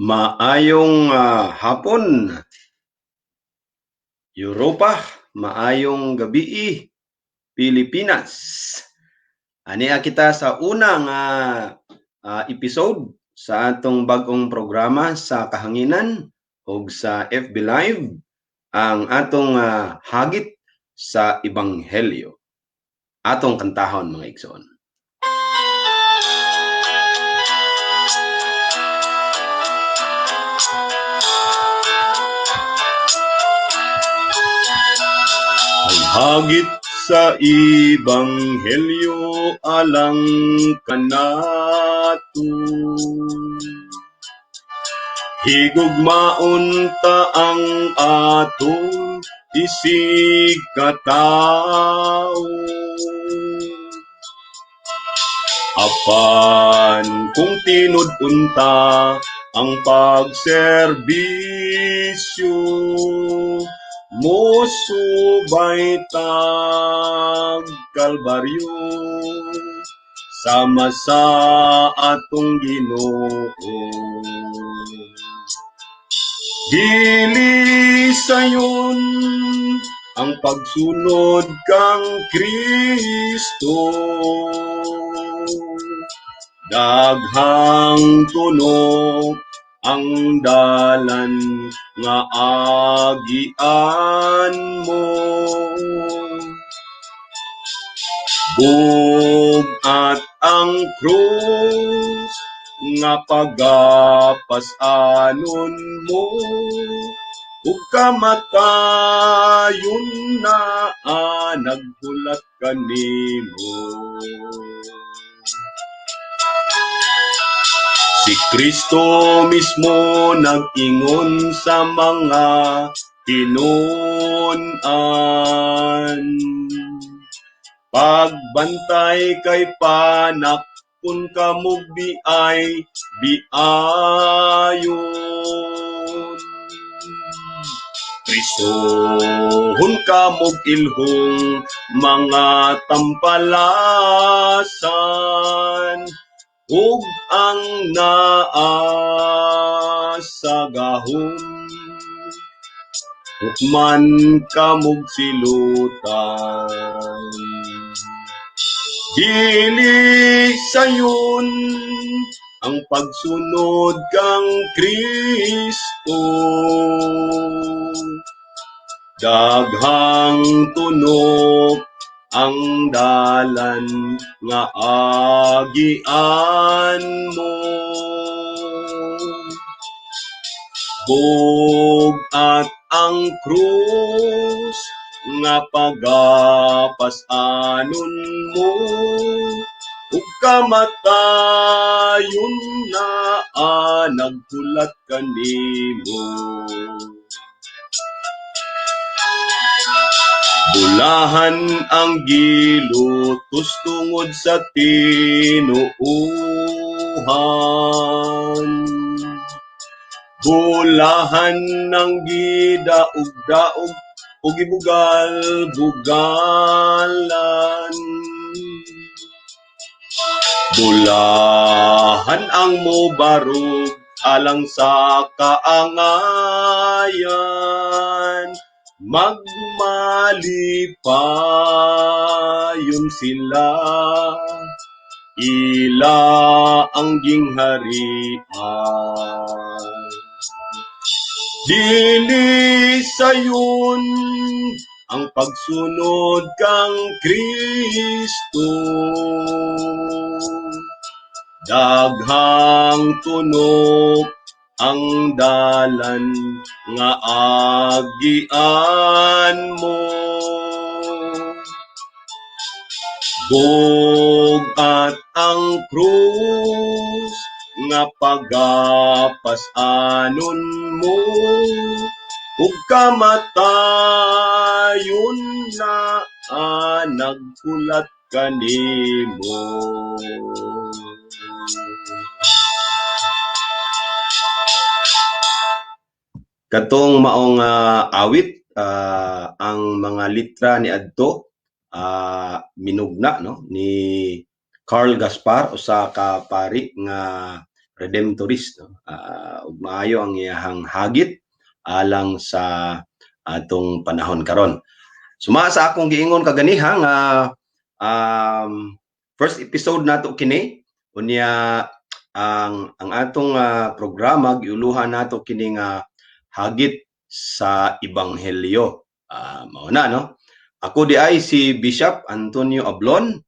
Maayong hapon, Europa, maayong gabi, Pilipinas. Ania kita sa unang episode sa atong bagong programa sa kahanginan o sa FB Live, ang atong hagit sa Ebanghelyo. Atong kantahon mga igsoon. Hagit sa Ebanghelyo alang kanato. Higugmaon ta ang atong isig katao. Apan kung tinud-unta ang pagserbisyo, mosubay tag Kalbaryo sama sa atong Ginoo. Dili sayon ang pagsunod kang Kristo, daghang tunok ang dalan nga agian mo. Bugat ang krus nga pagapasanon mo, ug kamatayon na naghulat kanimo. Si Kristo mismo nag-ingon sa mga tinunan, pagbantay kay panak kun kamog biay biayon. Prisohon kamog ilhong mga tampalasan, ug ang naa sa gahom hukman kamog silutan. Dili sayon ang pagsunod kang Kristo, daghang tunok ang dalan nga agian mo. Bugat ang krus nga pagapasanon mo, ug kamatayon na naghulat kanimo. Bulahan ang gilutos tungod sa tinuuhan, bulahan ng gidaog-daog ug ibugal-bugalan. Bulahan ang mobarog alang sa kaangayan, magmalipayon sila, ila ang gingharian. Dili sayon ang pagsunod kang Kristo, daghang tunok ang dalan nga agian mo. Bugat ang krus nga pagapasanon mo, ug kamatayon na naghulat kanimo. Katong maong awit, ang mga litra ni adto minugna no ni Carl Gaspar, usa ka pari nga redemptorist, no? Ug maayo ang iyahang hagit alang sa atong panahon karon. Suma sa akong giingon kaganiha nga first episode nato kini unya ang atong programa giuluhan nato kini nga hagit sa ebanghelyo. Mao na, no? Ako di ay si Bishop Antonio Ablon,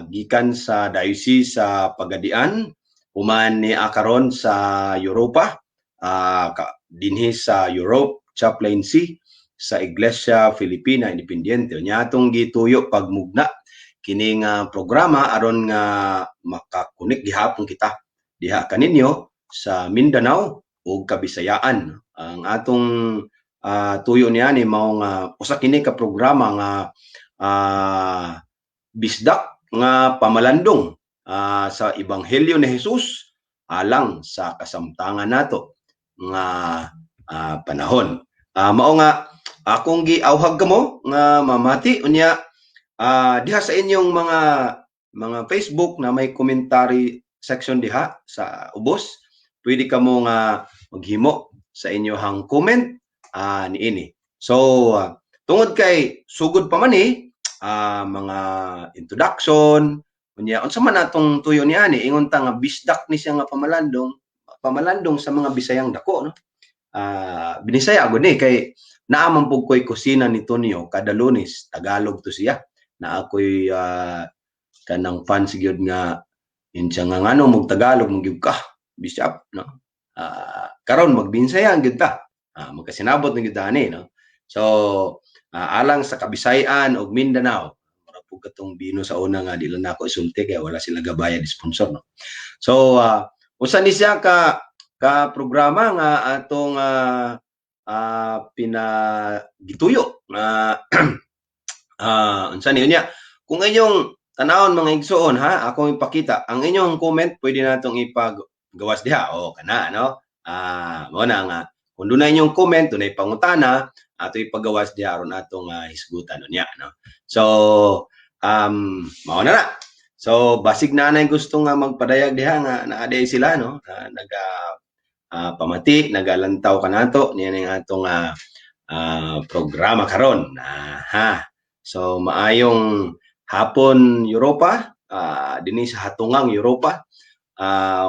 gikan sa Diocese sa Pagadian, human ni karon sa Europa, dinhi sa Europe Chaplaincy sa Iglesia Filipina Independiente. Nya atong gituyo pagmugna kining programa aron nga makakunik gihapon kita diha kaninyo sa Mindanao ug Kabisayaan. Ang atong tuyo niya ni mao nga usa kini ka programa nga bisdak nga pamalandong sa ebanghelyo ni Jesus alang sa kasamtangan nato nga panahon. Mao nga akong giawhag kamo nga mamati unya diha sa inyong mga Facebook na may commentary section diha sa ubos, pwede kamo nga maghimo sa inyohang comment niini. So tungod kay sugod pa man mga introduction unya unsa man atong tuyo niani ingon ta nga bisdak ni siya nga pamalandong sa mga Bisayang dako, no? Binisaya gud ni kay naa man pug koy kusina ni Tonyo kada Lunes Tagalog to siya na ako'y kanang fans gyud nga insya nga ngano mog Tagalog mog gyud ka Bishop, no? Karon magbinsaya gyud ta, magkasinabot na gyud ani, no? So alang sa Kabisayan ug Mindanao mura pug katong bino sa una nga dili na ako isulti kay wala sila gabayad sponsor, no? So usa ni siya ka programa nga atong pinagituyo na unsa ni unya kung inyong tanawon mga igsoon akong ipakita ang inyong comment pwede natong ipagawas diha kana, no? Mao na nga kung dunay inyong comment dunay pangutana ato ipagawas diha aron atong hisgutan unya, no? So mao na. So basig na gusto nga magpadayag diha nga naaday sila, no? Pamati nagalantaw kanato niya ning atong programa karon. So maayong hapon Europa, dinhi sa hatungang Europa,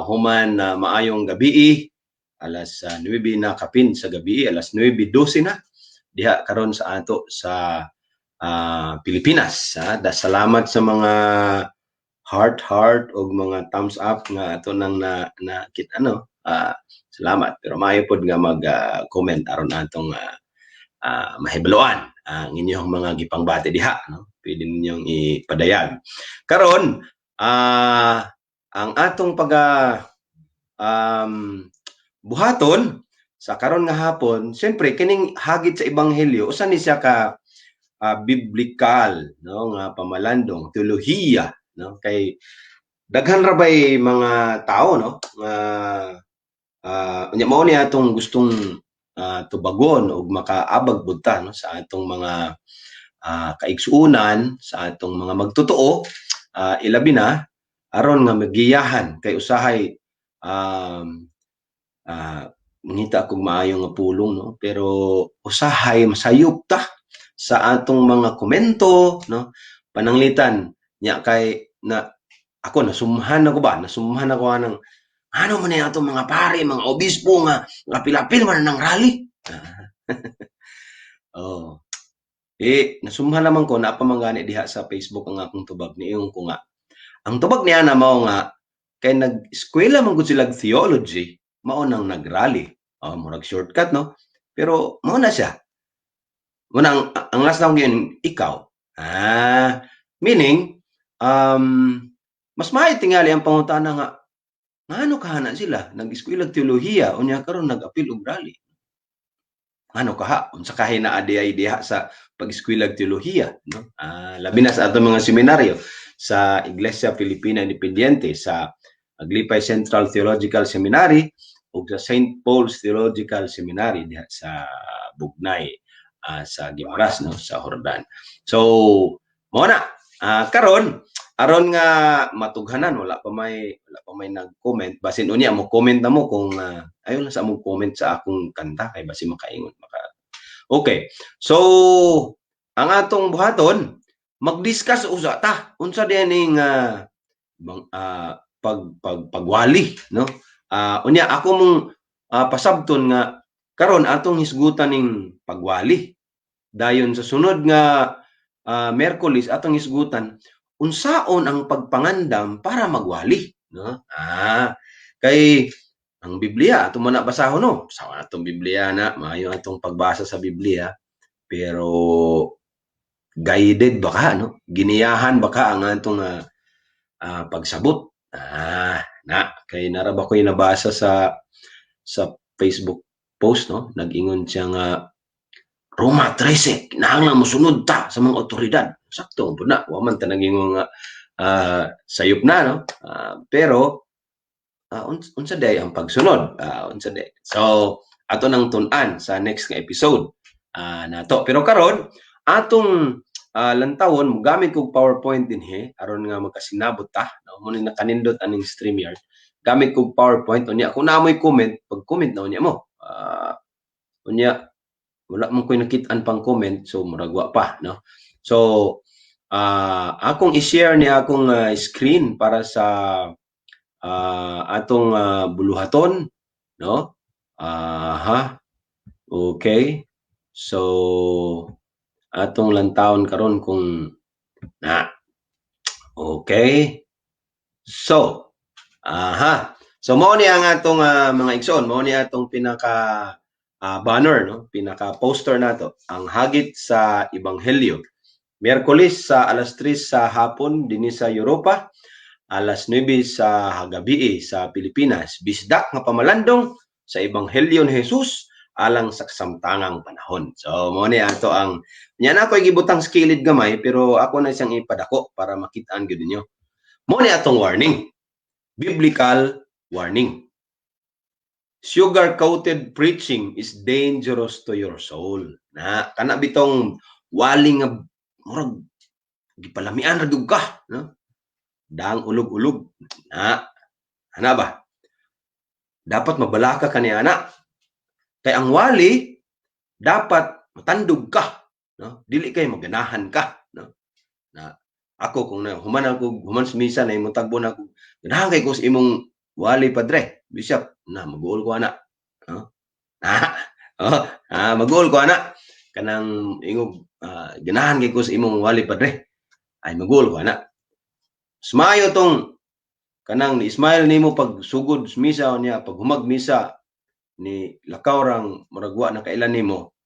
human maayong gabi, alas 9 na kapin sa gabi, alas 9:12 na diha karon sa ato sa Pilipinas. Salamat sa mga heart og mga thumbs up nga ato nang nakita, no? Salamat, pero maayo pod nga mag-comment aron atong mahibaloan ang inyong mga gipangbati diha, no? Pwede ninyong ipadayag. Karon ang atong buhaton sa karon nga hapon, siyempre kining hagit sa ebanghelyo usa ni siya ka biblical, no, nga pamalandong teolohiya, no? Kay daghan ra bay mga tao, no, unya mao ni atong gustong tubagon og makaabag budta, no, sa atong mga kaigsuunan, sa atong mga magtotoo, ilabi na aron nga magiyahan kay usahay mangita kog maayo nga pulong, no, pero usahay masayop ta sa atong mga komento, no, pananglitan nya kay na ako nasumhan ako nang ano man yung atong mga pare, mga obispo nga pila-pil man ng rally. Nasumhan naman ko na pamangani diha sa Facebook ang akong tubag niyon ko nga. Ang tubag niya na mao nga kay nag-eskwela man gud sila theology, mao nang nag-rally. Murag shortcut, no? Pero mao na siya. Muna ang last na yun, ikaw. Meaning, mas may tingali ang pangutana nga, ano kahana sila? Nag-eskwela teolohiya, unya karon nag-apil og rally. Ano kaha? Unsa kahi na ay diha sa pag-eskwela teolohiya, no? Labi na sa atong mga seminaryo sa Iglesia Filipina Independiente, sa Aglipay Central Theological Seminary ug sa St. Paul's Theological Seminary diha sa Bugnay, sa Guimaras, no, sa Hordan. So mo na karon aron nga matughanan wala pa may nag-comment basin unya mo comment na mo kung ayon lang sa mo comment sa akong kanta kay basin makaingon Okay. So ang atong buhaton mag-discuss usa ta unsa dining pagwali no. Unya ako mong pasabton nga karon atong hisgutan ning pagwali. Dayon sa sunod nga Miyerkules atong hisgutan unsaon ang pagpangandam para magwali no. Kay ang Biblia ato man basahon no. Sa atong Biblia na maayo atong pagbasa sa Biblia pero guided baka no. Giniyahan baka ang atong pagsabot. Na kay naraba ko'y nabasa sa Facebook post no. Nag-ingon siya nga Roma 13, kinahanglan mosunod ta sa mga otoridad. Sakto po na, wa man ta nag-ingon nga sayop na no. Pero unsa day ang pagsunod? Unsa day. So ato nang tun-an sa next nga episode nato. Pero karon atong lantawon mogamit kog PowerPoint dinhi aron nga magkasinabot ta no mo ni nakanindot aning StreamYard gamit kog PowerPoint unya kung naamoy comment pag-comment na unya mo unya wala man koy nakit-an pang comment so muragwa pa no. So akong i-share ni akong screen para sa atong buluhaton no. Okay. So atong lantawon karon kung okay. So so mao ni ang atong mga igsoon, mao ni atong pinaka banner no, pinaka poster nato ang hagit sa ebanghelyo. Miyerkules sa alas 3 sa hapon dinhi sa Europa, alas 9 sa gabi sa Pilipinas. Bisdak nga pamalandong sa ebanghelyo ni Jesus alang sa kasamtangang panahon. So mo ni ato ang nya na ko'y gibutang skilid gamay pero ako na siyang ipadako para makitaan gyud ninyo. Mo ni atong warning. Biblical warning. Sugar-coated preaching is dangerous to your soul. Na kana bitong waling nga murag gipalamian ra gyud ka, no? Daang ulog-ulog. Ana ba? Dapat mabalaka kani ana. Kay ang wali dapat matandog ka, no? Dili kay maganahan ka, no? Na ako kung human sa misa na imong tagbo na ako ganahan kay ko sa imong wali padre, bishop na mag-uol ko ana. No? Mag-uol ko ana kanang ingog ganahan kay ko sa imong wali padre. Ay mag-uol ko ana. Sumayo tong kanang ni-smile nimo pag sugod sa misa niya pag humag misa ni lakaw rang muragwa na kailan nimo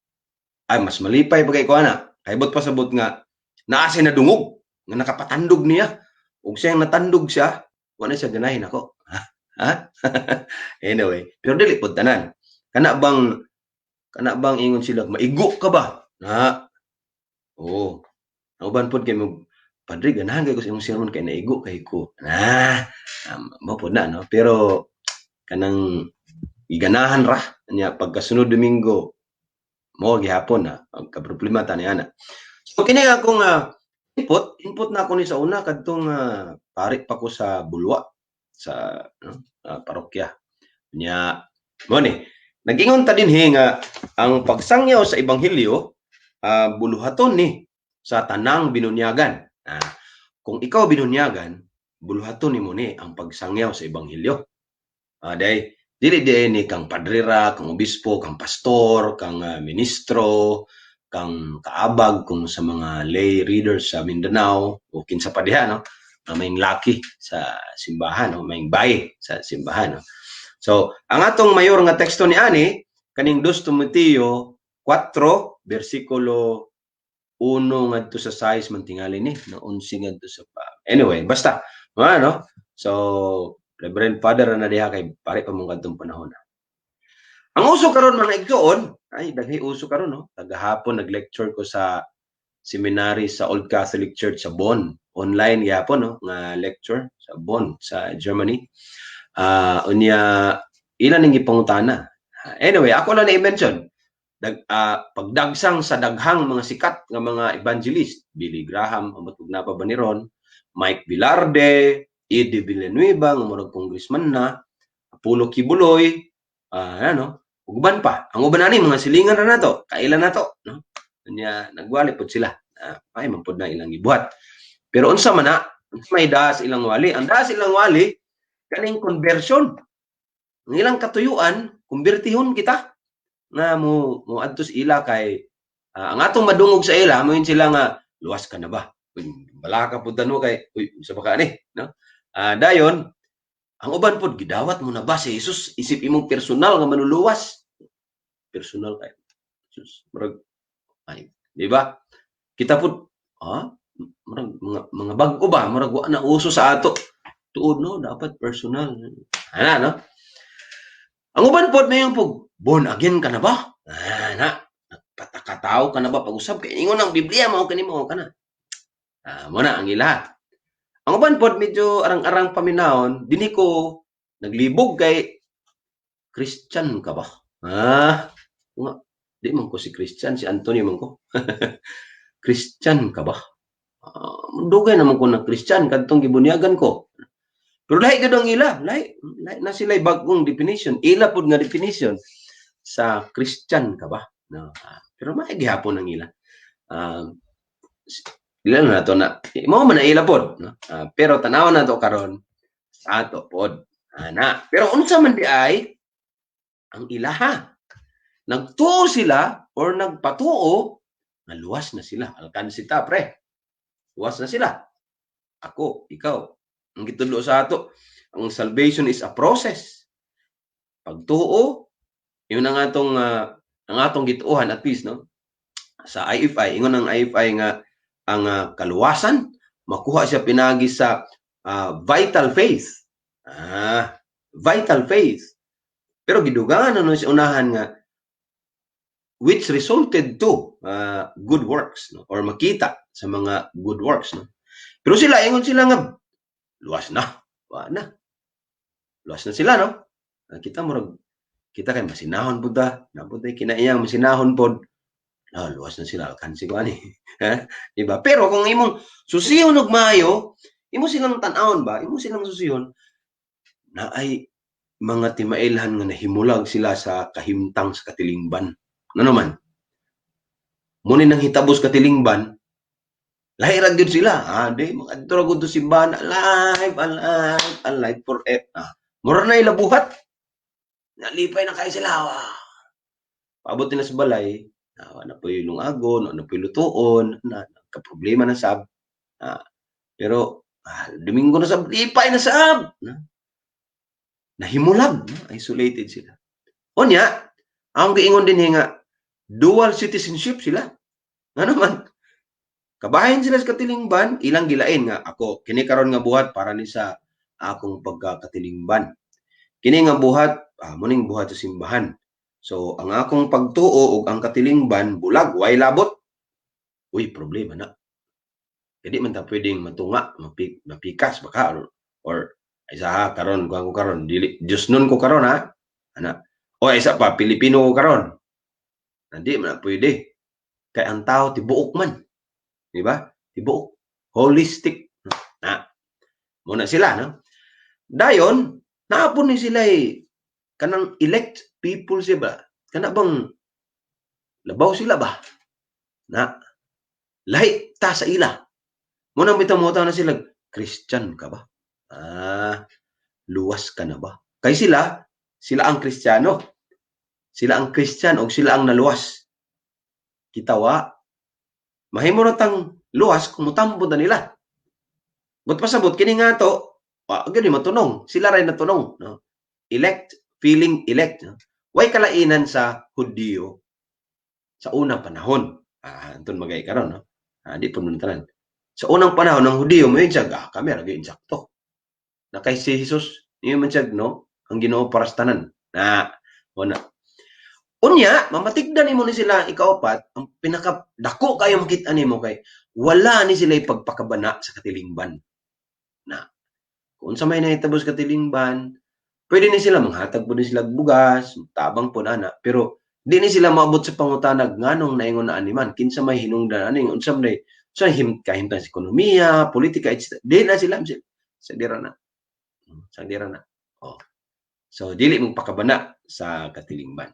ay mas malipay pagay ko ana kaybot pasabot nga naa siya nadungog nga nakapatandog niya ug siya natandog siya wala siya ganahin ako anyway pero dili pud tanan kana bang ingon sila maigo ka ba uban pud kay mo padre ganahan kay ko sa imong sermon kay naigo kay ko mo pud na no pero kanang iganahan ra niya pagkasunod Domingo mo gihapon pagka problema ta ni ana. So kini akong input na ako ni sa una kadtong pari pa ko sa Bulwa sa parokya. Nya mo ni nag-ingon ta dinhi nga ang pagsangyaw sa ebanghelyo buluhaton ni sa tanang binunyagan. Kung ikaw binunyagan, buluhaton nimo ni ang pagsangyaw sa ebanghelyo. Dili ni kang padrera, kang obispo, kang pastor, kang ministro, kang kaabag kung sa mga lay readers sa Mindanao o kinsa pa diha no, may laki sa simbahan no, may bayi sa simbahan no. So, ang atong mayor nga teksto ni ani kaning 2 Timoteo 4 bersikulo 1 ngadto sa 6 man tingali ni no 11 ngadto sa anyway basta no. So Reverend Father na diha kay pare pa mong kadtong panahon. Ang uso karon mga igsoon, ay daghi uso karon no. Tagahapon nag-lecture ko sa seminary sa Old Catholic Church sa Bonn. Online gyapon no nga lecture sa Bonn sa Germany. Unya ilan ning gipangutana. Anyway, ako lang na-mention pagdagsang sa daghang mga sikat nga mga evangelist, Billy Graham, amatug na pa ba ni Ron, Mike Velarde, Eddie Villanueva nga murag congressman na, Apollo Kibuloy, uban pa. Ang uban ani mga silingan na nato, kailan nato, no? Kanya nagwali pod sila. Ay man pod na ilang gibuhat. Pero unsa man na, may daas ilang wali. Ang daas ilang wali kaning conversion. Ang ilang katuyuan, kumbirtihon kita nga mo adto sa ila kay ang atong madungog sa ila mo yun sila nga luwas ka na ba? Balaka pud tano kay sa baka ni, no? Dayon ang uban pod gidawat mo na ba si Jesus isip imong personal nga manuluwas. Personal kay Jesus. Murag ay, di ba? Kita pod murag mga bag-o ba murag wa na uso sa ato. Tuod no, dapat personal. Ana no? Ang uban pod mayong pug born again ka na ba? Patakataw ka na ba pag-usab kay ingon ang Biblia mao kanimo kana. Mo na ang ila. Ang uban pod medyo arang-arang paminahon, dinhi ko naglibog kay Christian ka ba? Di man ko si Christian, si Antonio man ko. Christian ka ba? Dugay naman ko na Christian kadtong gibunyagan ko. Pero lahi gid ang ila, lahi na sila bagong definition. Ila pud nga definition sa Christian ka ba? No. Pero may gihapon ang ila. Ilan na to na mo man na ila pod, no? Pero tanawan na to karon sa ato pod. Pero unsa man di ay ang ilaha? Nagtuo sila or nagpatuo na luwas na sila. Alkansita, pre. Luwas na sila. Ako, ikaw. Ang gitudlo sa ato, ang salvation is a process. Pagtuo, yun ang atong gituohan at least, no? Sa IFI, ingon ang IFI nga ang kaluwasan, makuha siya pinagi sa vital faith. Vital faith. Pero gidugangan na siya unahan nga which resulted to good works, no? Or makita sa mga good works, no? Pero sila ingon sila nga luwas na, luwas na sila, no? Kita kay masinahon pud ta, napud tay kinaiyang masinahon pod. Luwas na sila alkansi ko ani. Diba? Pero kung imong susihon og maayo, imo silang tan-awon ba? Imo silang susihon na ay mga timailhan nga nahimulag sila sa kahimtang sa katilingban. Ano man? Muni nang hitabos katilingban, lahi ra gyud sila. Di mga adto gud to simbahan alive forever. Mura na ila buhat. Nalipay na kay sila. Paabot na sa balay, na po yung lungagon, na po yung lutuon, nagka-problema na sab. Pero Domingo na sab, lipay na sab. Nahimulag, isolated sila. Unya, ang giingon din nga dual citizenship sila. Nga naman, kabahin sila sa katilingban, ilang gilain nga ako, kini karon nga buhat para ni sa akong pagkakatilingban. Kini nga buhat, muning buhat sa simbahan. So, ang akong pagtuo ug ang katilingban, bulag, way labot. Uy, problema na. Hindi man ta pwedeng matunga, mapikas baka, or isa karon ko karon, Diyos nun ko karon o isa pa, Pilipino ko karon. Hindi man pwede. Kaya ang tao, tibuok man. Diba? Tibuok. Holistic. Muna sila, no? Dayon, naapon ni sila kanang elect people siya ba? Kana bang labaw sila ba? Lahi ta sa ila. Muna bitaw-mutaw na sila, Christian ka ba? Luwas ka na ba? Kay sila ang Kristiyano. Sila ang Christian o sila ang naluwas. Kitawa, mahimo na tang luwas kung mutampo na nila. But pasabot, kini nga to, gani matunong. Sila rin natunong. No? Elect, feeling elect. No? Way kalainan sa Hudyo sa unang panahon. Antun magay karon, no? Di po nuntanan. Sa unang panahon ng Hudyo, may siya, kami ragay insakto. Na kay si Jesus, yun man siya, no? Ang Ginoo para sa tanan. Unya, mamatigdan nimo ni sila ikaapat, ang pinakadako kayo makita nimo kay wala ni sila ipagpakabana sa katilingban. Kung sa may nahitabos katilingban, pwede ni sila manghatag po ni sila bugas, tabang po na, pero di ni sila maabot sa pangutanag nganong naingon na animan, kinsa may hinungdan aning unsam nay So kahimtang sa ekonomiya, politika, etc. Di na sila sa dira na. Oh. So dili mo pakabana sa katilingban.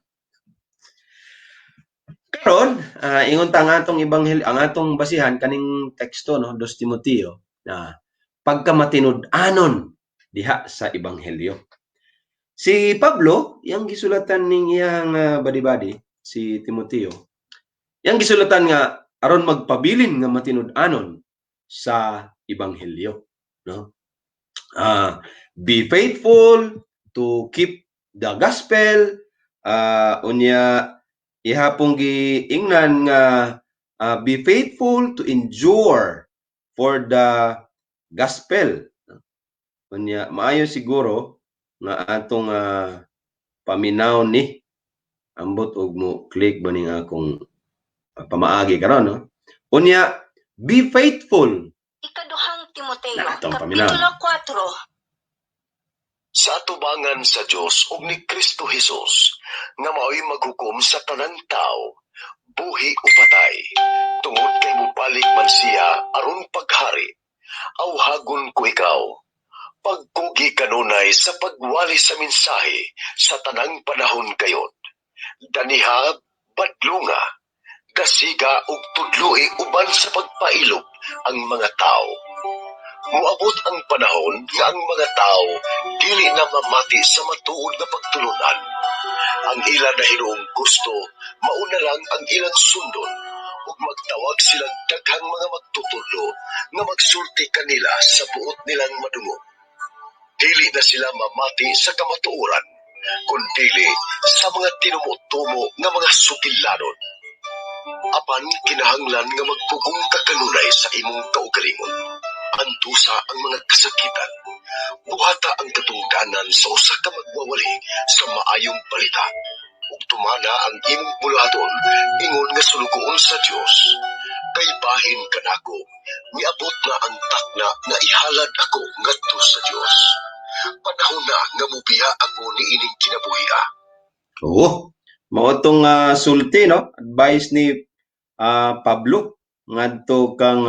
Karon, ingon ta nga atong ebanghelyo, ang atong basihan kaning teksto no, 2 Timoteo na pagkamatinud-anon diha sa ebanghelyo. Si Pablo, yang gisulatan ning iyang badi-badi, si Timoteo, yang gisulatan nga aron magpabilin nga matinud-anon sa ebanghelyo, no? Be faithful to keep the gospel, unya ihapong giingnan nga be faithful to endure for the gospel. Unya maayo siguro nga atong paminaw ni ambot og mo click ba ning akong pamaagi karon, no? Unya be faithful. Ikaduhang Timoteo, Kapitulo 4. Sa atubangan sa Dios ug ni Kristo Jesus nga mao'y maghukom sa tanang tao, buhi o patay, tungod kay mubalik man siya aron paghari. Awhagon ko ikaw, pagkugi kanunay sa pagwali sa mensahe sa tanang panahon kayon. Daniha, badlunga, gasiga ug tudloi uban sa pagpailog ang mga tao. Muabot ang panahon nga ang mga tao dili na mamati sa matuod na pagtulunan. Ang ilan na hinuong gusto, mauna lang ang ilang sundon ug magtawag silang daghang mga magtutudlo nga magsulti kanila sa buot nilang madungo. Dili na sila mamati sa kamatuoran, kundi sa mga tinumo-tumo nga mga sugilanon. Apan kinahanglan nga magpugong ka kanunay sa imong kaugalingon. Antusa ang mga kasakitan. Buhata ang katungdanan sa usa ka magwawali sa maayong balita. Ug tumana ang imong bulaton ingon nga sulugoon sa Dios. Kay bahin kanako, miabot na ang takna nga ihalad ako ngadto sa Dios. Panahon na nga mubiya ako niining kinabuhi. Mao tong sulti, no? Advice ni Pablo ngadto kang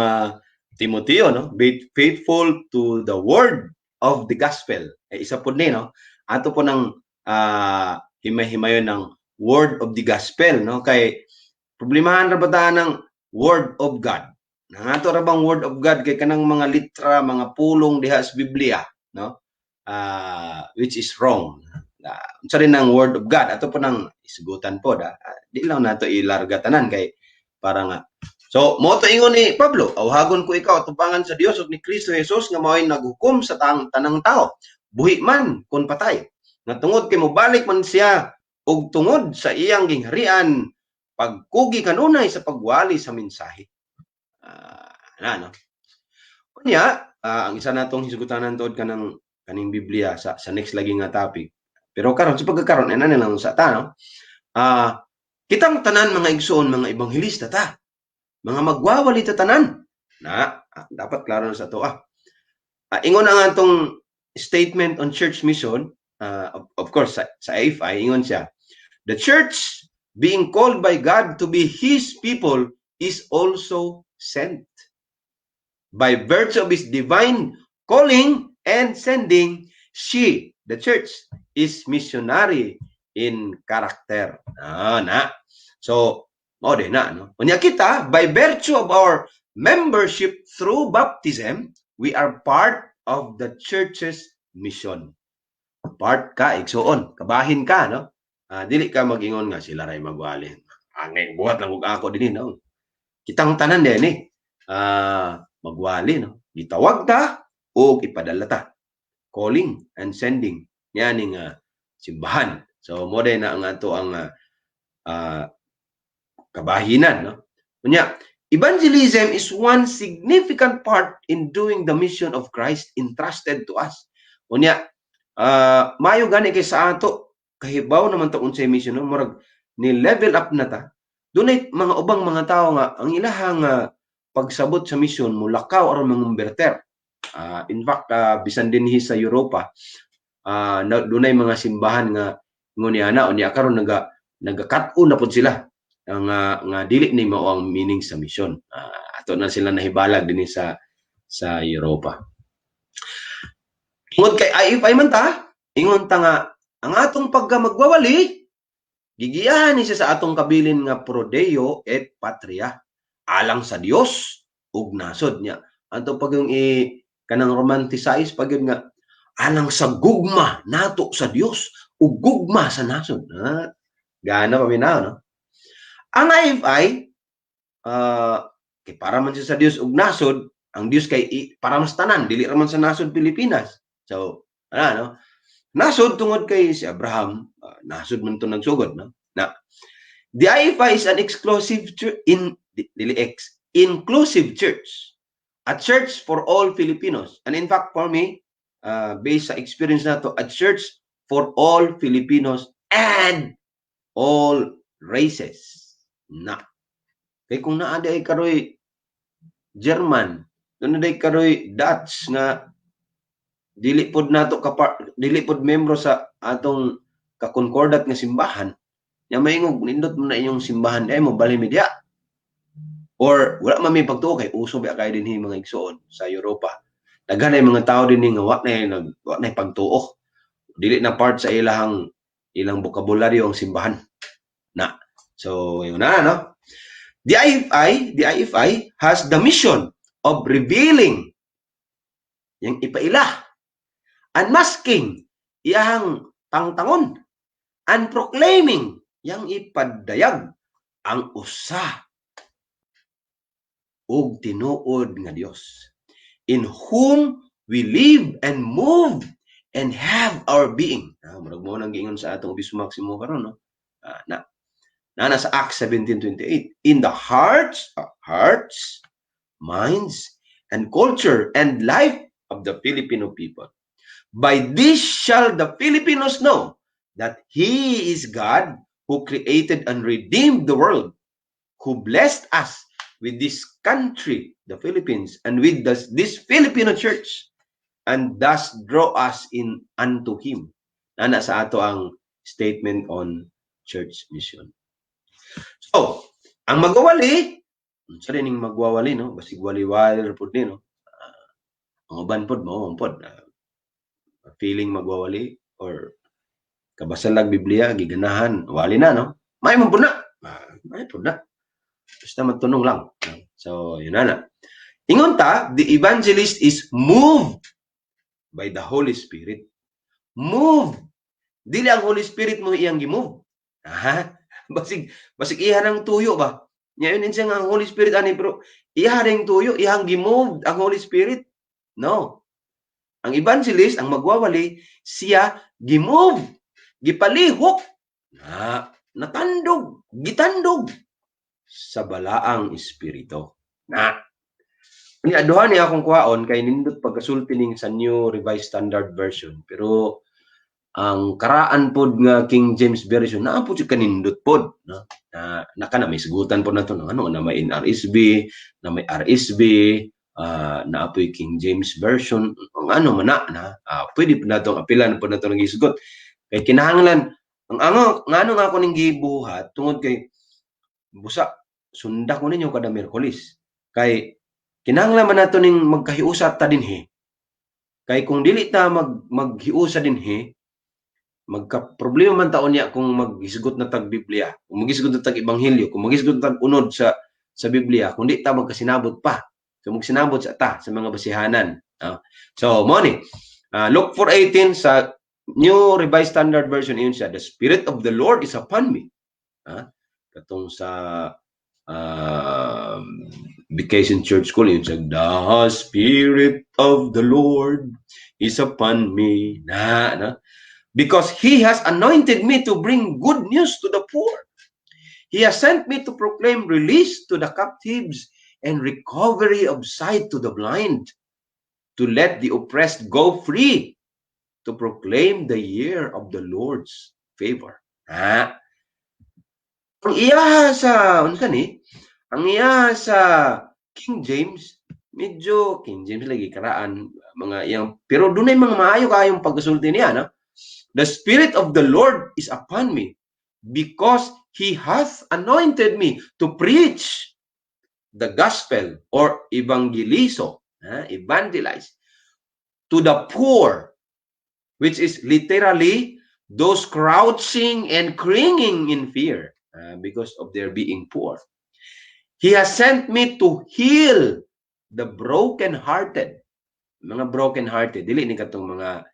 Timoteo, no? Be faithful to the word of the gospel. Isa po ni, no? Ato po ng himay-himayon ng word of the gospel, no? Kay problemahan ra ba ng word of God? Nangato ra bang word of God kay kanang mga litra, mga pulong diha sa Biblia, no? Which is wrong. Unsa rin ang word of God? Ato po nang isgutan po di lang nato ilarga tanan kay para nga. So, mo to ingon ni Pablo, awhagon ko ikaw atubangan sa Dios ug ni Kristo Jesus nga mao'y naghukom sa tanang tao, buhi man kun patay. Nga tungod kay mobalik man siya ug tungod sa iyang gingharian, pagkugi kanunay sa pagwali sa mensahe. No? Kunya, ang isa natong hisgutanan tuod kaning Biblia sa next lagi nga topic. Pero karon sa pagkakaroon na lang sa ta, no? Kitang tanan mga igsoon, mga ebanghelista ta. Mga magwawali ta tanan. Dapat klaro na sa to. Ingon ang atong statement on church mission, of course sa AFI ingon siya, the church being called by God to be His people is also sent. By virtue of His divine calling and sending, she, the church, is missionary in character. So, mao din na, no? Unya kita, by virtue of our membership through baptism, we are part of the church's mission. Part ka, igsoon, kabahin ka, no? Dili ka mag-ingon nga sila ray magwali. Angay buhat lang ug ako dinhi, no? Kitang tanan din magwali, no? Gitawag ta o ipadala ta. Calling and sending. Yan ning simbahan. So, mo din na ang ato ang kabahinan, no? Unya, evangelism is one significant part in doing the mission of Christ entrusted to us. Unya, mayo gani kay sa ato kahibaw naman ta unsay mission, no? Murag ni level up na ta. Dunay mga ubang mga tao nga ang ilahang pagsabot sa mission mulakaw aron mangumberter. In fact, bisan dinhi sa Europa, dunay mga simbahan nga nguniana unya karon naga-cut-on na pud sila nga dili ni mao ang meaning sa mission. Ato na sila nahibalag dinhi sa Europa. Tungod kay IFI man ta, ingon ta nga ang atong magwawali gigiyahan ni siya sa atong kabilin nga pro Deo et patria, alang sa Dios ug nasod niya. Ato pag yung kanang romanticize pag yun nga alang sa gugma nato sa Dios ug gugma sa nasod. Gana paminaw, no? Ang IFI kay para man siya sa Dios ug nasod, ang Dios kay para mas tanan, dili ra man sa nasod Pilipinas. So, no? Nasod tungod kay si Abraham, nasod man to nagsugod, no? Na the IFI is an exclusive church inclusive church, a church for all Filipinos. And in fact, for me, based sa experience na to, a church for all Filipinos and all races. Na. Kay kung naa day karoy German, kung day karoy Dutch nga dili pod nato dili pod membro sa atong kakonkordat nga simbahan, nya maingog nindot mo na inyong simbahan ay mo bali media. Or wala man may pagtuo kay uso ba kay dinhi mga igsoon sa Europa. Daghan ay mga tao dinhi nga wa na pagtuo. Dili na part sa ilang bokabularyo ang simbahan. Na. So, yun na, no? The IFI has the mission of revealing yung ipaila, unmasking iyang tangtangon, and proclaiming yang ipadayag ang usa ug tinuod nga Dios, in whom we live and move and have our being. Murag mo nang giingon sa atong Obispo Maximo karon, no? Na sa Acts 17:28, in the hearts, minds, and culture and life of the Filipino people. By this shall the Filipinos know that He is God who created and redeemed the world, who blessed us with this country, the Philippines, and with this Filipino church, and thus draw us in unto Him. Nana sa ato ang statement on church mission. So, ang magwawali, sa rin yung magwawali, no? Basig wali-wali report ni, no? Ang uban pod mo, feeling magwawali, or kabasan lang Biblia, giganahan, wali na, no? May po na. Basta magtunong lang. So, yun na. Ingon ta, the evangelist is moved by the Holy Spirit. Move. Dili ang Holy Spirit mo iyang gi-move. Basig iha ng tuyo ba? Ngayon din siya ang Holy Spirit ani, pero iha ring tuyo, ihang gi-move ang Holy Spirit. No. Ang evangelist, ang magwawali, siya gi-move, gipalihok, natandog, gitandog sa balaang espiritu. Aduhan niya akong kuhaon kay nindot pagkasulti ning sa New Revised Standard Version, pero ang karaan pod nga King James Version naa po siya kanindot pod, no? Naka na may sigutan po na to, ano na may NRSV, na may RSV, na apoy King James Version, ano man na pwede po na itong apilan po na ito nang isugot. Kay kinahanglan, nga ako ning gibuhat, tungod kay busa, sunda ko ninyo kada Miyerkules. Kay kinahanglan man nato ning magkahiusa ta dinhi. Kay kung dili ta maghiusa dinhi, magka-problema man taon niya kung mag-isgot na tag Biblia, kung mag-isgot na tag Ebanghelyo, kung mag-isgot na tag unod sa Biblia, kung di ta magkasinabot pa. So magsinabot sa mga basihanan. So, mo ni. Luke 4:18 sa New Revised Standard Version, yun siya, the Spirit of the Lord is upon me. Katong sa Vacation Church School, yun siya, the Spirit of the Lord is upon me. Because He has anointed me to bring good news to the poor. He has sent me to proclaim release to the captives and recovery of sight to the blind, to let the oppressed go free, to proclaim the year of the Lord's favor. Ang iya sa King James, medyo King James lagi karaan mga iyang, pero dunay mga maayo kayong pagkasulti niya, no? The Spirit of the Lord is upon me, because he hath anointed me to preach the gospel or evangelizo, evangelize, to the poor, which is literally those crouching and cringing in fear because of their being poor. He has sent me to heal the broken-hearted. Mga broken-hearted, dili ni katong mga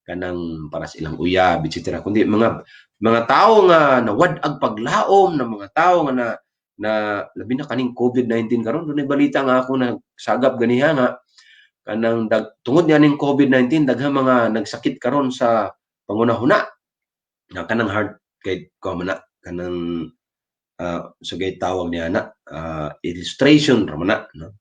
kanang para sa ilang uyab, etc. Kundi mga tao nga nawad-ag paglaom, na mga tao nga na labi na kaning COVID-19 karon, dunay balita nga ako na sagap ganiha nga kanang tungod niya ning COVID-19 daghang mga nagsakit karon sa pangunahuna na kanang heart kay na kanang sugay tawag niya na illustration ra man no.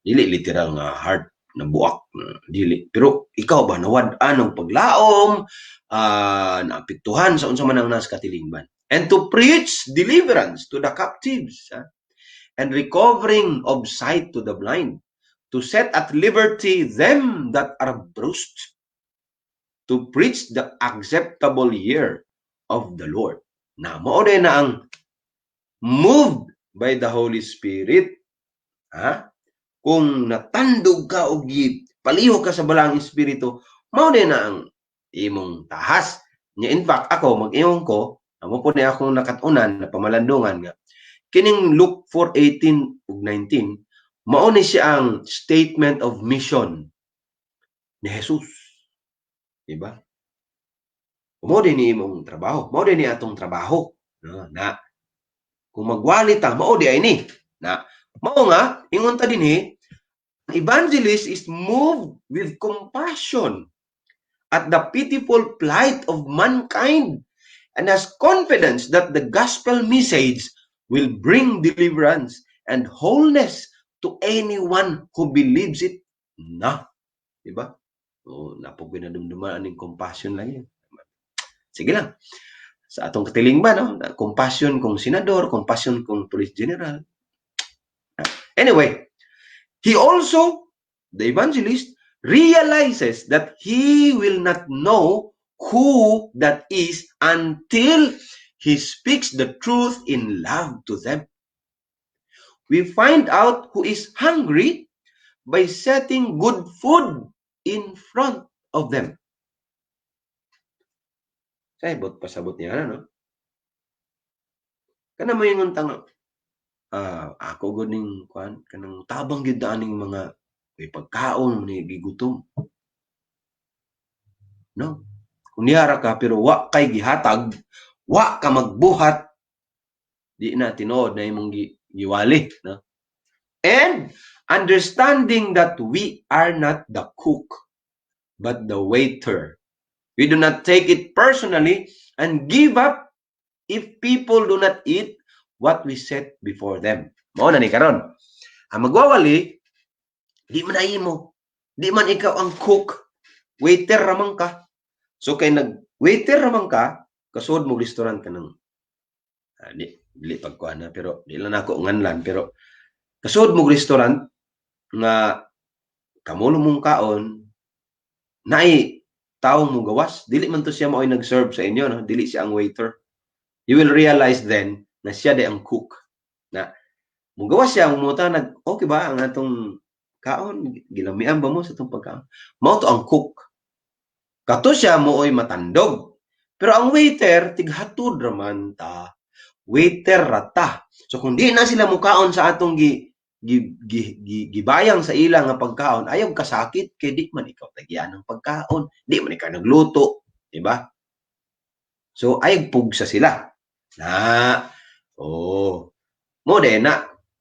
Dili literal nga heart na buak, dili. Pero ikaw ba nawad-an ng paglaom, naapektuhan sa unsa man ang nas katilingban, and to preach deliverance to the captives, and recovering of sight to the blind, to set at liberty them that are bruised, to preach the acceptable year of the Lord. Na mao din na ang moved by the Holy Spirit, kung natandog ka o palihog ka sa balang espiritu, mao din na ang imong tahas. In fact, ako, mag-iyon ko, amo po na akong nakatunan na pamalandungan nga, kining Luke 4:18 ug 19, mao ni siya ang statement of mission ni Jesus. Diba? Mao din ni imong trabaho. Mao din ni atong trabaho. No? Na kung magwali ta, mao di ay ni. Na mao nga, ingon ta dinhi, evangelist is moved with compassion at the pitiful plight of mankind and has confidence that the gospel message will bring deliverance and wholeness to anyone who believes it. Na, diba? Napog pinadumdumaan ng compassion lang yan. Sige lang. Sa atong katilingban, no? Compassion kung senador, compassion kung police general. Anyway, he also, the evangelist, realizes that he will not know who that is until he speaks the truth in love to them. We find out who is hungry by setting good food in front of them. Saibot pasabot niya, no? Kana mo yung tanga, ako guning kuan kanang tabang gyud aning mga may pagkaon ni gigutom. No? Kung niyara ka pero wa kay gihatag, wa ka magbuhat, di na tinuod na imong giwali, no? And understanding that we are not the cook but the waiter. We do not take it personally and give up if people do not eat what we set before them. Mao na ni karon. Ang magwawali, di man imo. Di man ikaw ang cook. Waiter ramang ka. So kay nag-waiter ramang ka, kasud mo restaurant ka ng dili pagkuan na, pero di lang ako nganlan, pero kasud mo restaurant nga kamulo mong kaon naay taong mo gawas, dili man to siya mao'y nag-serve sa inyo, no? Dili siya ang waiter. You will realize then na siya di ang cook. Na mo gawas siya, umuta okay ba ang atong kaon? Gilamian ba mo sa itong pagkaon? Mao to ang cook. Kato siya mo'y matandog. Pero ang waiter, tighatod raman ta. Waiter rata. So kung di na sila mukaon sa atong gibayang sa ilang nga pagkaon, ayaw kasakit kay di man ikaw tagyan ng pagkaon, di man ikaw nagluto, di ba? So ayaw pugsa sila. Mo de na.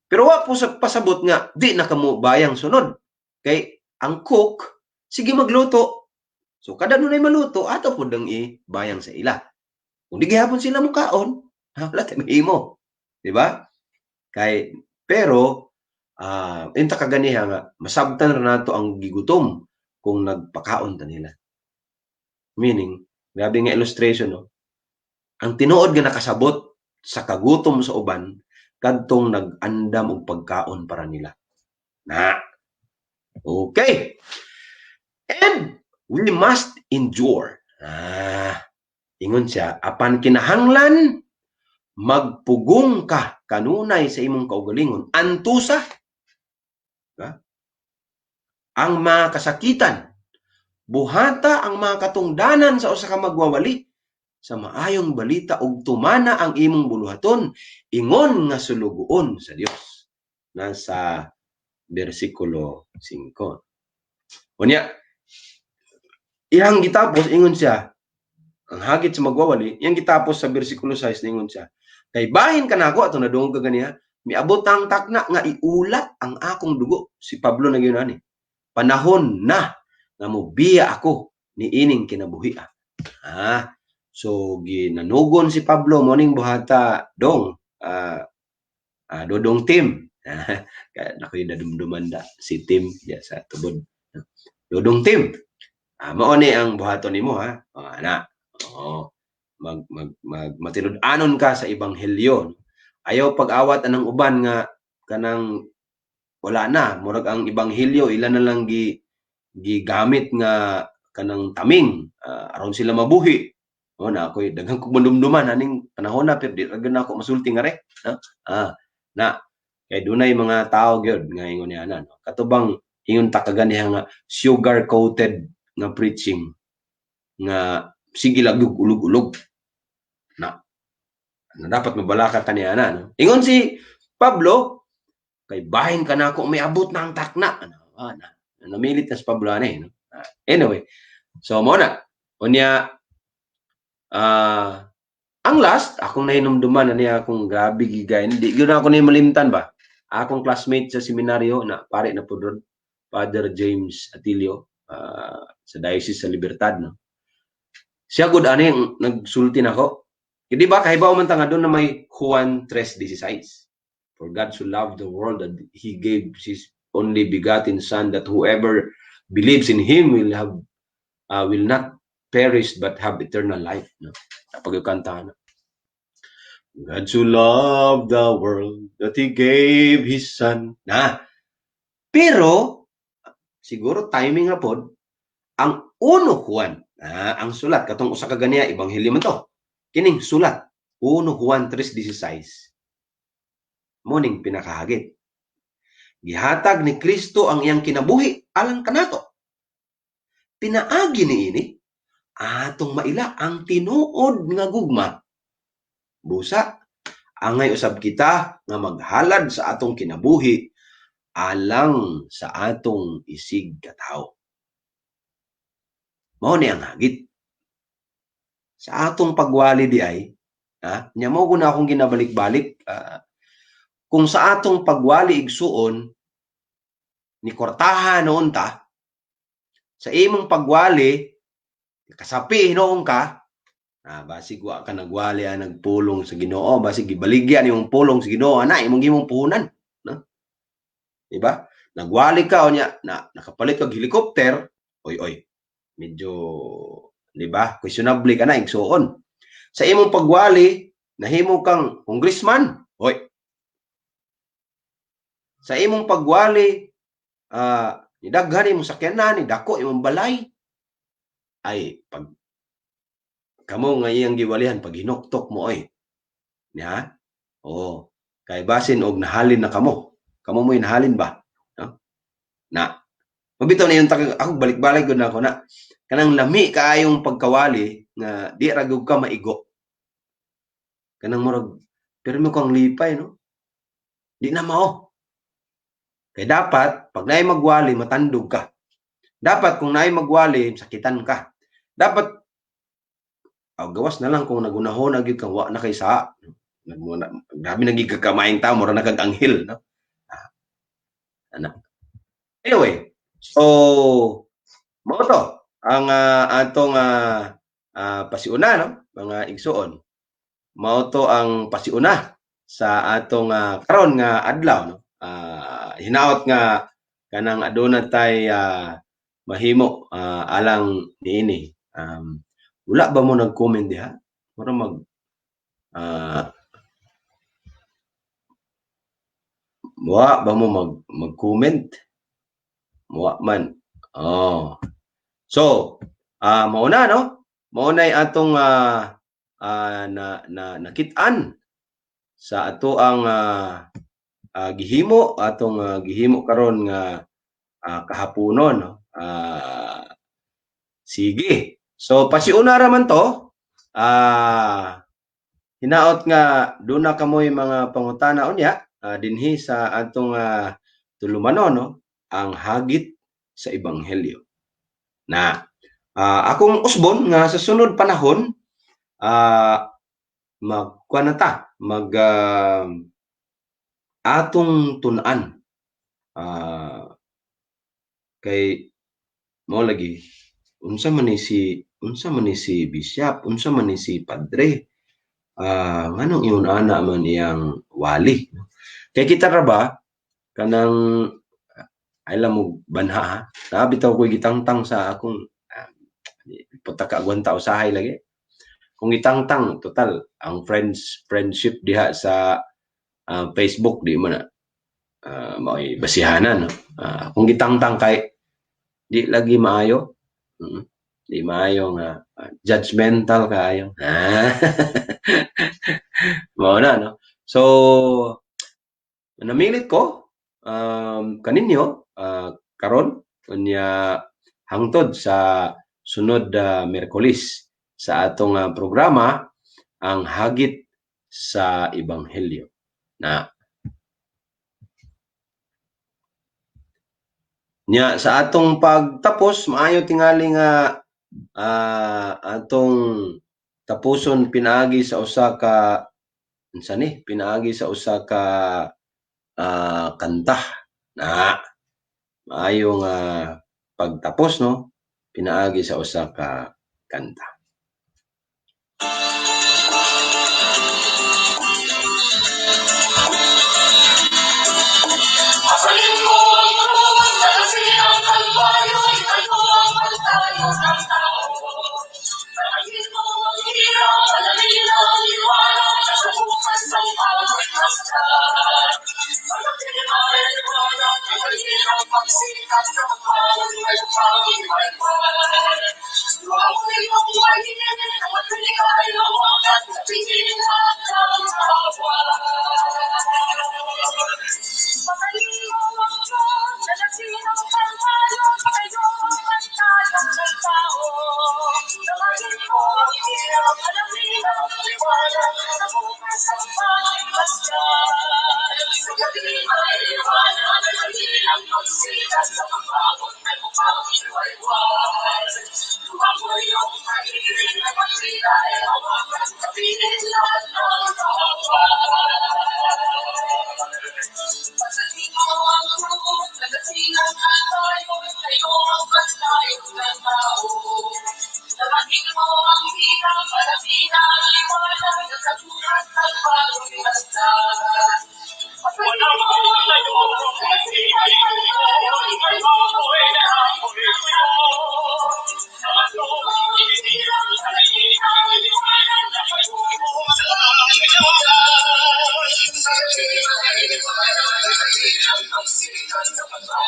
Pero wa po sa pasabot nga di na kamo bayang sunod. Kay ang cook sige magluto. So kada dunay maluto ato pud ang ibayang sa ila. Kung di gihapon sila mukaon, wala tay mahimo, di ba? Kay pero inta kaganiha nga masabtan ra nato ang gigutom kung nagpakaon ta nila. Meaning, grabe nga illustration, no? Ang tinuod nga nakasabot sa kagutom sa uban kadtong nag-andam og pagkaon para nila. Okay. And we must endure. Ingon siya, apan kinahanglan magpugong ka kanunay sa imong kaugalingon antusa ang mga kasakitan, buhata ang mga katungdanan sa usa ka magwawali sa maayong balita ug tumana ang imong buluhaton ingon nga sulugoon sa Dios. Nasa bersikulo 5. Unya, iyang gitapos ingon siya, ang hagit sa magwawali, iyang gitapos sa bersikulo 6 ingon siya, kay bahin ka nako ato nadungog ka ganiya, miabot ang takna nga iulat ang akong dugo. Si Pablo na gyud ani. Panahon na nga mobiya ako ni ining kinabuhi. So ginanugon si Pablo morning buhata dong Dodong Tim. Nakoy nadumduman da si Tim ya sa tubod. Dodong Tim. Mao ni ang buhaton nimo ha. Ana. Matinud-anon ka sa ebanghelyo. Ayaw pag-awat anang uban nga kanang wala na, murag ang ebanghelyo ilan na lang gigamit nga kanang taming aron sila mabuhi. Na ako'y daghang kong mandumduman aning panahon na pero di ra gyud ako masulti nga re. Na kay dunay mga tao gyud nga ingon niya na no. Katubang ingon ta kaganiha nga sugar coated nga preaching nga sige lagug ulog-ulog. Na dapat mabalaka kaniya na no. Ingon si Pablo kay bahin ka na ako may abot na ang takna. Namilit na si Pablo ani no. Anyway, so mo na unya ang last akong nahinumduman niya akong grabe gigay hindi gyud ako ni malimtan ba akong classmate sa seminaryo na pare na pud Father James Atilio sa Diocese sa Libertad no. Siya gud ani nagsulti nako. Di ba kahibaw man ta nga doon na may Juan 3:16. For God so loved the world that he gave his only begotten son that whoever believes in him will not perish but have eternal life no. Kapag kanta na God so loved the world that he gave his son na pero siguro timing nga pod ang 1 Juan ang sulat katong usa ka ganiya ebanghelyo man to kining sulat 1 Juan 3:16 moning pinakahagit gihatag ni Kristo ang iyang kinabuhi alang kanato pinaagi niini atong maila ang tinuod nga gugma. Busa, angay usab kita nga maghalad sa atong kinabuhi alang sa atong isig katawo. Mao ni ang hagit. Sa atong pagwali di ay, nya mo guna akong ginabalik-balik, kung sa atong pagwali igsuon, ni kortahan noon ta, sa imong pagwali, kasapi noong ka, basig wa ka nagwali nagpulong sa Ginoo, basig gibaligyan imong pulong sa Ginoo ana imong gimong puhunan, no? Diba? Nagwali ka unya na nakapalit kag helicopter, oy. Medyo, diba? Questionable ka na igsuon. Sa imong pagwali, nahimo kang congressman, oy. Sa imong pagwali, nidaghan imong sakyanan, nidako imong balay, ay pag kamo nga iyang giwalihan pag hinuktok mo oy niya kay basin og nahalin na kamo mo nahalin ba no? Na mabitaw na yung ako balik-balik gud na ako na kanang lami kaayong pagkawali nga di ra gyud ka maigo kanang murag pero mo kang lipay no di na mao kay dapat pag naay magwali matandog ka. Dapat kung naay magwali, sakitan ka. Dapat, gawas na lang kung nagunahon na gyud kang wa na kay sa. Grabe nang gigkamaing tao, mura na kag anghel, no? Anyway, so mao to ang atong pasiuna no, mga igsuon. Mao to ang pasiuna sa atong karon nga adlaw no. Hinaot nga kanang aduna tay mahimo alang niini. Wala ba mo nag-comment diha? Mura wa ba mo mag-comment? Wa man. So, mauna no? mao nay atong nakit-an sa ato ang gihimo gihimo karon nga kahaponon, no? Sige. So pasiuna ra man to. Hinaot nga doon na kamoy mga pangutana unya dinhi sa atong tulumanon, no? Ang hagit sa ebanghelyo. Na akong usbon nga sa sunod panahon magkuan na ta atong tun-an kay mo lagi unsa man ni si bishop, unsa man ni si padre, nganong iyon ana man iyang wali, no? Kay kita ra ba kanang alam mo banha, bitaw ko gitangtang sa akong putaka gwanta usahay lagi. Kung gitangtang total ang friendship diha sa Facebook di man mao'y basihanan, no? Kung gitangtang kay di lagi maayo, di maayo nga judgmental kaayo. Mao na, no? So namilit ko kaninyo karon unya hangtod sa sunod Miyerkules sa atong programa ang hagit sa ebanghelyo. Na nya sa atong pagtapos maayo tingali nga atong tapuson pinaagi sa usa ka kanta na maayo nga pagtapos, no? Pinaagi sa usa ka kanta. Masalin mo ang tulong sa kasinang kalbaryo, itayo ang pagtayo ng tao. Masalin mo ang hirap, alamin ang liwanag, sa bukas ng bawat kastan. Masalin mo ang liwanag, masalin ang pagsikat ng bawat may pag-iwalay. Lumamoy ang wahinin, ang matinikay na wakat, sa pinilat ng tawag. Masalin mo ang Diyos, sa nasinang kalbaryo, itayo ang pagtayo ng tao. Masalin mo ang hirap, alamin ang liwanag, sa bukas ng bawat kastan. Sa gabi may liwanag, masalin ang pagsikat sa pagkabot ay pag-iwalay. Lumamoy ang wahinin, ang matinikay na wakat, sa pinilat ng tawag. Masalin mo ang krus, sa kasinang kalbaryo, itayo ang pagtayo ng tao. Masalin mo ang hirap, alamin ang liwanag, sa bukas ng bawat kastan. Masalin mo ang Diyos, sa kasinang kalbaryo, itayo ang pagtayo ng tao. Masalin mo ang hirap, alamin ang liwanag, sa bukas ng bawat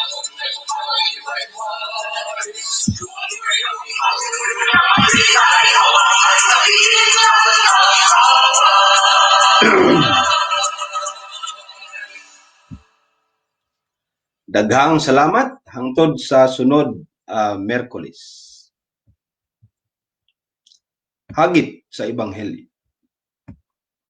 Daghang salamat hangtod sa sunod Miyerkules. Hagit sa ebanghelyo.